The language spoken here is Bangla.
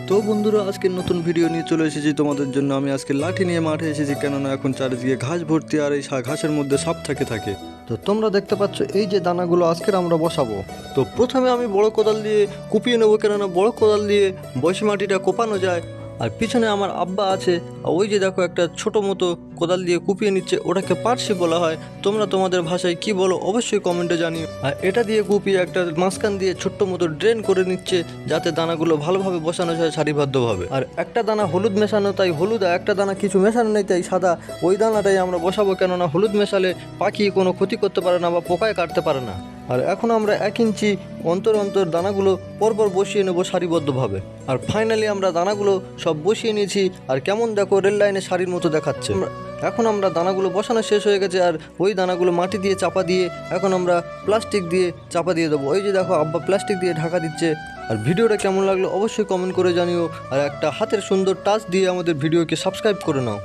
তো বন্ধুরা, আজকে নতুন ভিডিও নিয়ে চলে এসেছি তোমাদের জন্য। আমি আজকে লাঠি নিয়ে মাঠে এসেছি, কেননা এখন চারিদিকে ঘাস ভর্তি আর এই ঘাসের মধ্যে সাপ থাকে। তো তোমরা দেখতে পাচ্ছ এই যে দানাগুলো আজকের আমরা বসাবো। তো প্রথমে আমি বড় কোদাল দিয়ে কুপিয়ে নেবো, কেননা বড় কোদাল দিয়ে বসি মাটিটা কোপানো যায়। আর পিছনে আমার আব্বা আছে, আর ওই যে দেখো একটা ছোট মতো কোদাল দিয়ে কুপিয়ে নিচ্ছে, ওটাকে পার্সি বলা হয়। তোমরা তোমাদের ভাষায় কি বলো অবশ্যই কমেন্টে জানিও। আর এটা দিয়ে কুপিয়ে একটা মাঝখান দিয়ে ছোট্ট মতো ড্রেন করে নিচ্ছে, যাতে দানাগুলো ভালোভাবে বসানো যায় সারিবদ্ধভাবে। আর একটা দানা হলুদ মেশানো, তাই হলুদ, আর একটা দানা কিছু মেশানো নেই তাই সাদা। ওই দানাটাই আমরা বসাবো, কেননা হলুদ মেশালে পাখি কোনো ক্ষতি করতে পারে না বা পোকায় কাটতে পারে না। আর এখন আমরা 1 ইঞ্চি অন্তর অন্তর দানাগুলো পরপর বসিয়ে নেব সারিবদ্ধভাবে। আর ফাইনালি আমরা দানাগুলো সব বসিয়ে নিয়েছি, আর কেমন দেখো রেল লাইনে সারির মতো দেখাচ্ছে। এখন আমরা দানাগুলো বসানো শেষ হয়ে গেছে, আর ওই দানাগুলো মাটি দিয়ে চাপা দিয়ে এখন আমরা প্লাস্টিক দিয়ে চাপা দিয়ে দেবো। ওই যে দেখো আব্বা প্লাস্টিক দিয়ে ঢাকা দিচ্ছে। আর ভিডিওটা কেমন লাগলো অবশ্যই কমেন্ট করে জানিও, আর একটা হাতের সুন্দর টাচ দিয়ে আমাদের ভিডিওকে সাবস্ক্রাইব করে নাও।